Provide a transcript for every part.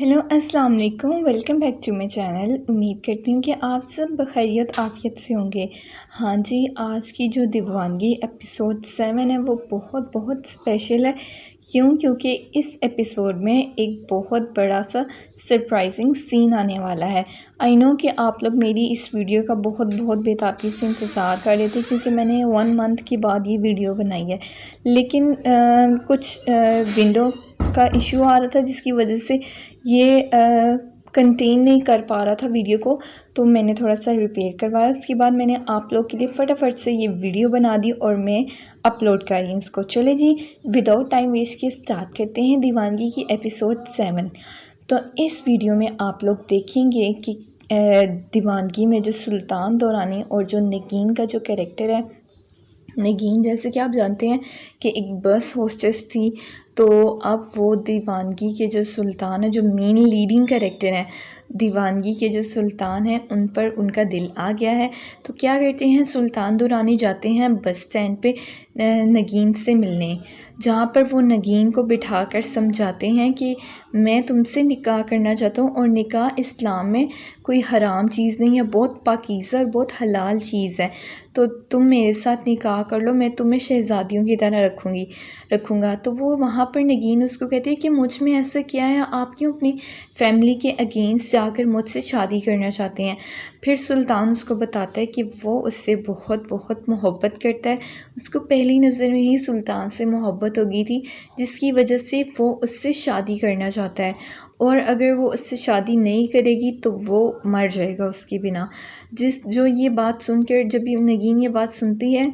Hello अस्सलाम वालेकुम, welcome back to my channel. उम्मीद करती हूँ कि आप सब बखैरियत आफियत से होंगे। हाँ जी, आज की जो दीवानगी एपिसोड 7 है वो बहुत बहुत स्पेशल है। क्योंकि इस एपिसोड में एक बहुत बड़ा सा सरप्राइजिंग सीन आने वाला है। आई नो कि आप लोग मेरी इस वीडियो का बहुत बहुत बेताबी से इंतज़ार कर रहे थे, क्योंकि मैंने 1 मंथ के बाद ये वीडियो बनाई है। लेकिन कुछ विंडो का इशू आ रहा था, जिसकी वजह से ये कंटेन नहीं कर पा रहा था वीडियो को। तो मैंने थोड़ा सा रिपेयर करवाया। उसके बाद मैंने आप लोग के लिए फटाफट से ये वीडियो बना दी और मैं अपलोड कर रही हूँ इसको। चले जी, विदाउट टाइम वेस्ट के स्टार्ट करते हैं दीवानगी की एपिसोड 7। तो इस वीडियो में आप लोग देखेंगे कि दीवानगी में जो सुल्तान दौरानी और जो नगीन का जो कैरेक्टर है, नगीन जैसे कि आप जानते हैं कि एक बस होस्टेस थी, तो अब वो दीवानगी के जो सुल्तान है, जो मेन लीडिंग कैरेक्टर हैं दीवानगी के जो सुल्तान हैं, उन पर उनका दिल आ गया है। तो क्या करते हैं, सुल्तान दुरानी जाते हैं बस स्टैंड पे नगीन से मिलने, जहाँ पर वो नगीन को बिठाकर समझाते हैं कि मैं तुमसे निकाह करना चाहता हूँ और निकाह इस्लाम में कोई हराम चीज़ नहीं है, बहुत पाकीज़ा और बहुत हलाल चीज़ है। तो तुम मेरे साथ निकाह कर लो, मैं तुम्हें शहज़ादियों की तरह रखूँगा। तो वो वहाँ पर नगीन उसको कहती है कि मुझ में ऐसा क्या है, आप क्यों अपनी फैमिली के अगेंस्ट जाकर मुझसे शादी करना चाहते हैं। फिर सुल्तान उसको बताता है कि वो उससे बहुत बहुत मोहब्बत करता है। उसको पहली नज़र में ही सुल्तान से मोहब्बत हो गई थी, जिसकी वजह से वो उससे शादी करना चाहता है, और अगर वो उससे शादी नहीं करेगी तो वो मर जाएगा उसके बिना। जो ये बात सुनकर जब ये नगीन ये बात सुनती है,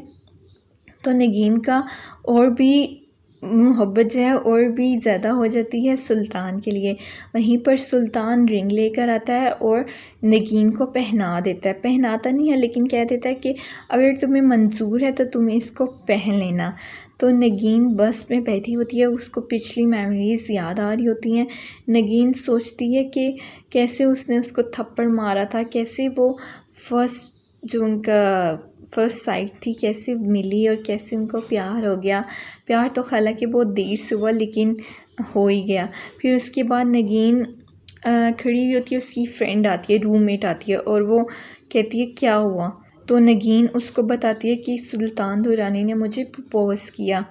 तो नगीन का और भी मोहब्बत जो है और भी ज़्यादा हो जाती है सुल्तान के लिए। वहीं पर सुल्तान रिंग लेकर आता है और नगीन को पहना देता है। पहनाता नहीं है, लेकिन कह देता है कि अगर तुम्हें मंजूर है तो तुम इसको पहन लेना। तो नगीन बस में बैठी होती है, उसको पिछली मेमोरीज़ याद आ रही होती हैं। नगीन सोचती है कि कैसे उसने उसको थप्पड़ मारा था, कैसे वो जो उनका फर्स्ट साइट थी कैसे मिली और कैसे उनको प्यार हो गया। प्यार तो हालांकि बहुत देर से हुआ, लेकिन हो ही गया। फिर उसके बाद नगीन खड़ी हुई होती है, उसकी फ्रेंड आती है, रूममेट आती है, और वो कहती है क्या हुआ। तो नगीन उसको बताती है कि सुल्तान दुरानी ने मुझे प्रपोज़ किया।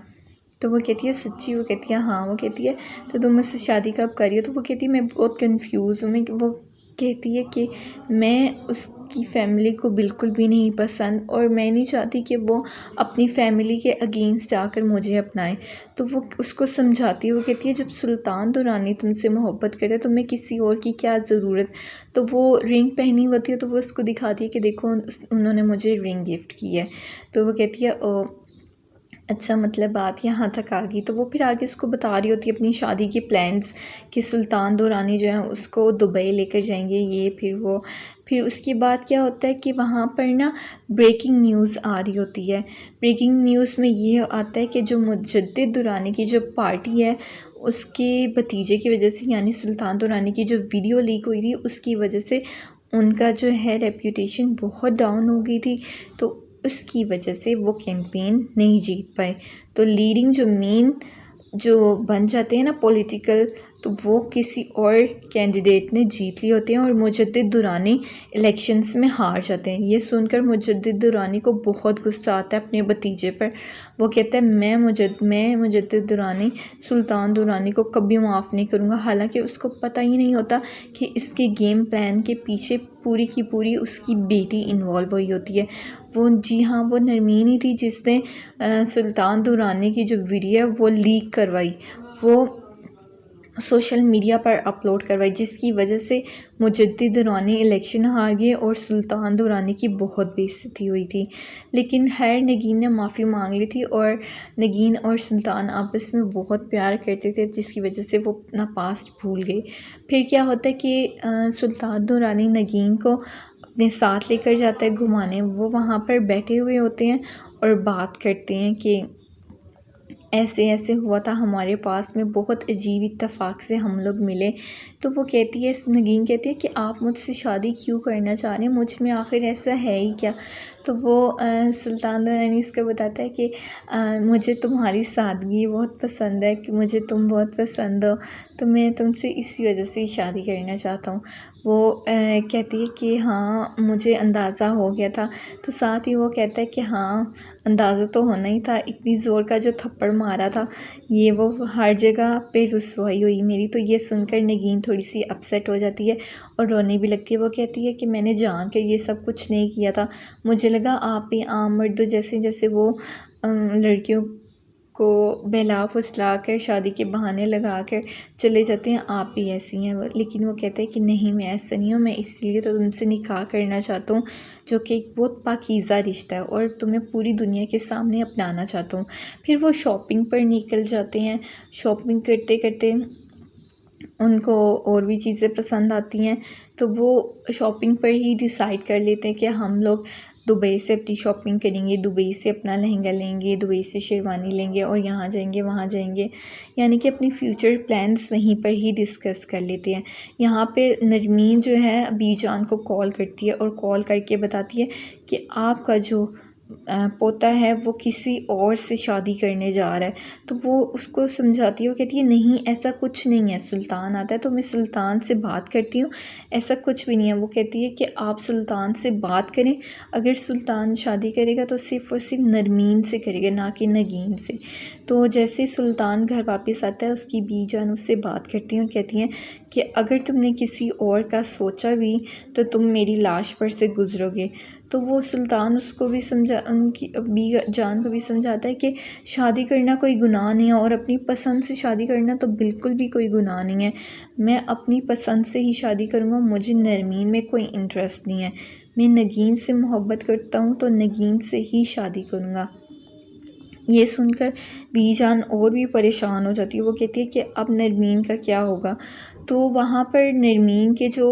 तो वो कहती है सच्ची। वो कहती है हाँ। वो कहती है तो तुम मुझसे शादी कब कर रही हो। तो वो कहती है मैं बहुत कंफ्यूज हूँ। वो कहती है कि मैं उसकी फ़ैमिली को बिल्कुल भी नहीं पसंद, और मैं नहीं चाहती कि वो अपनी फ़ैमिली के अगेंस्ट जाकर मुझे अपनाए। तो वो उसको समझाती है। वो कहती है जब सुल्तान दुरानी तुमसे मोहब्बत करे तो मैं किसी और की क्या ज़रूरत। तो वो रिंग पहनी होती है, तो वो उसको दिखाती है कि देखो उन्होंने मुझे रिंग गिफ्ट की है। तो वो कहती है अच्छा, मतलब बात यहाँ तक आ गई। तो वो फिर आगे उसको बता रही होती है अपनी शादी के प्लान्स, कि सुल्तान दुरानी जो है उसको दुबई लेकर जाएंगे ये फिर उसके बाद क्या होता है कि वहाँ पर ना ब्रेकिंग न्यूज़ आ रही होती है। ब्रेकिंग न्यूज़ में ये आता है कि जो मुजद्दिद दुरानी की जो पार्टी है, उसके भतीजे की वजह से, यानी सुल्तान दुरानी की जो वीडियो लीक हुई थी उसकी वजह से उनका जो है रेप्यूटेशन बहुत डाउन हो गई थी। तो उसकी वजह से वो कैंपेन नहीं जीत पाए। तो लीडिंग जो मेन जो बन जाते हैं ना पॉलिटिकल, तो वो किसी और कैंडिडेट ने जीत लिए होते हैं, और मुजद्दिद दुरानी इलेक्शंस में हार जाते हैं। ये सुनकर मुजद्दिद दुरानी को बहुत गुस्सा आता है अपने भतीजे पर। वो कहता है मैं मुजद्दिद दुरानी सुल्तान दुरानी को कभी माफ़ नहीं करूँगा। हालांकि उसको पता ही नहीं होता कि इसके गेम प्लान के पीछे पूरी की पूरी उसकी बेटी इन्वॉल्व हुई होती है। जी हाँ, वो नरमीन ही थी जिसने सुल्तान दुरानी की जो वीडियो है वो लीक करवाई, वो सोशल मीडिया पर अपलोड करवाई, जिसकी वजह से मुजद्दिद दुरानी इलेक्शन हार गए और सुल्तान दुरानी की बहुत बेइज्जती हुई थी। लेकिन खैर नगीन ने माफ़ी मांग ली थी, और नगीन और सुल्तान आपस में बहुत प्यार करते थे, जिसकी वजह से वो अपना पास्ट भूल गए। फिर क्या होता है कि सुल्तान दुरानी नगीन को अपने साथ लेकर जाता है घुमाने। वो वहाँ पर बैठे हुए होते हैं और बात करते हैं कि ऐसे ऐसे हुआ था हमारे पास में, बहुत अजीब इत्तेफाक से हम लोग मिले। तो वो कहती है, नगीन कहती है कि आप मुझसे शादी क्यों करना चाह रहे हैं, मुझ में आखिर ऐसा है ही क्या। तो वो सुल्तान दुरानी इसको बताता है कि मुझे तुम्हारी सादगी बहुत पसंद है, कि मुझे तुम बहुत पसंद हो। तो मैं तुमसे इसी वजह से ही शादी करना चाहता हूँ। वो कहती है कि हाँ मुझे अंदाज़ा हो गया था। तो साथ ही वो कहता है कि हाँ अंदाज़ा तो होना ही था, इतनी ज़ोर का जो थप्पड़ मारा था ये वो हर जगह पे रुसवाई हुई मेरी। तो ये सुनकर नगीन थोड़ी सी अपसेट हो जाती है और रोने भी लगती है। वो कहती है कि मैंने जान कर ये सब कुछ नहीं किया था, मुझे लगा आप भी आम मर्द जैसे जैसे वो लड़कियों को बहला फुसला कर शादी के बहाने लगा कर चले जाते हैं, आप भी ऐसी हैं। लेकिन वो कहते हैं कि नहीं मैं ऐसा नहीं हूँ, मैं इसलिए तो तुमसे निकाह करना चाहता हूँ जो कि एक बहुत पाकीज़ा रिश्ता है और तुम्हें पूरी दुनिया के सामने अपनाना चाहता हूँ। फिर वो शॉपिंग पर निकल जाते हैं। शॉपिंग करते करते उनको और भी चीज़ें पसंद आती हैं तो वो शॉपिंग पर ही डिसाइड कर लेते हैं कि हम लोग दुबई से अपनी शॉपिंग करेंगे, दुबई से अपना लहंगा लेंगे, दुबई से शेरवानी लेंगे और यहाँ जाएंगे वहाँ जाएंगे। यानी कि अपनी फ्यूचर प्लान्स वहीं पर ही डिस्कस कर लेते हैं। यहाँ पे नरमीन जो है बीजान को कॉल करती है और कॉल करके बताती है कि आपका जो पोता है वो किसी और से शादी करने जा रहा है। तो वो उसको समझाती है, वो कहती है नहीं ऐसा कुछ नहीं है, सुल्तान आता है तो मैं सुल्तान से बात करती हूँ, ऐसा कुछ भी नहीं है। वो कहती है कि आप सुल्तान से बात करें, अगर सुल्तान शादी करेगा तो सिर्फ़ और सिर्फ नरमीन से करेगा, ना कि नगीन से। तो जैसे ही सुल्तान घर वापस आता है उसकी बीजान उससे बात करती हैं और कहती हैं कि अगर तुमने किसी और का सोचा भी तो तुम मेरी लाश पर से गुजरोगे। तो वो सुल्तान उसको भी समझा, उनकी बीजान को भी समझाता है कि शादी करना कोई गुनाह नहीं है और अपनी पसंद से शादी करना तो बिल्कुल भी कोई गुनाह नहीं है। मैं अपनी पसंद से ही शादी करूँगा, मुझे नरमीन में कोई इंटरेस्ट नहीं है। मैं नगीन से मोहब्बत करता हूँ तो नगीन से ही शादी करूँगा। ये सुनकर बीजान और भी परेशान हो जाती है। वो कहती है कि अब नरमीन का क्या होगा। तो वहाँ पर नरमीन के जो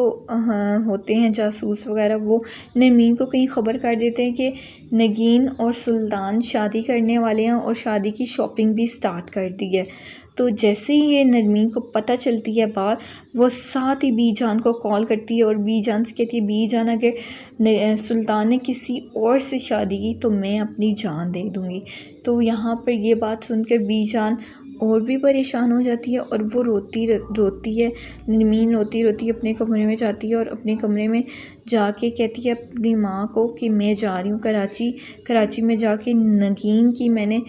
होते हैं जासूस वगैरह, वो नरमीन को कहीं ख़बर कर देते हैं कि नगीन और सुल्तान शादी करने वाले हैं और शादी की शॉपिंग भी स्टार्ट कर दी है। तो जैसे ही ये नरमीन को पता चलती है बात, वो साथ ही बीजान को कॉल करती है और बीजान से कहती है बीजान अगर सुल्तान ने किसी और से शादी की तो मैं अपनी जान दे दूँगी। तो यहाँ पर ये बात सुनकर बीजान और भी परेशान हो जाती है और वो रोती है। नरमीन रोती रोती अपने कमरे में जाती है और अपने कमरे में जाके कहती है अपनी माँ को कि मैं जा रही हूँ कराची में जाके नगीन की मैंने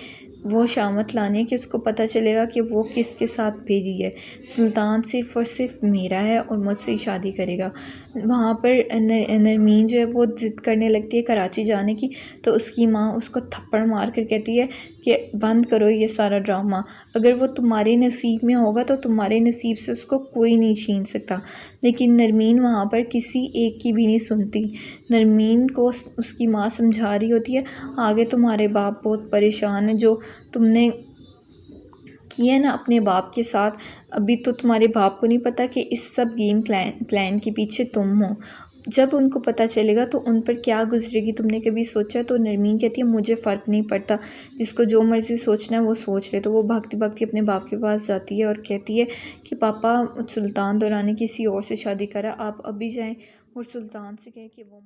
वो शामत लानी है कि उसको पता चलेगा कि वो किसके साथ भेजी है। सुल्तान सिर्फ़ और सिर्फ मेरा है और मुझसे ही शादी करेगा। वहाँ पर नरमीन जो है वो ज़िद करने लगती है कराची जाने की। तो उसकी माँ उसको थप्पड़ मार कर कहती है कि बंद करो ये सारा ड्रामा, अगर वो तुम्हारे नसीब में होगा तो तुम्हारे नसीब से उसको कोई नहीं छीन सकता। लेकिन नरमीन वहाँ पर किसी एक की भी नहीं सुनती। नरमीन को उसकी माँ समझा रही होती है आगे तुम्हारे बाप बहुत परेशान है, जो तुमने किया ना अपने बाप के साथ, अभी तो तुम्हारे बाप को नहीं पता कि इस सब गेम प्लान के पीछे तुम हो। जब उनको पता चलेगा तो उन पर क्या गुजरेगी तुमने कभी सोचा। तो नरमीन कहती है मुझे फ़र्क नहीं पड़ता, जिसको जो मर्ज़ी सोचना है वो सोच ले। तो वो भागती भागती अपने बाप के पास जाती है और कहती है कि पापा सुल्तान दुरानी किसी और से शादी करा, आप अभी जाएं और सुल्तान से कहें कि वो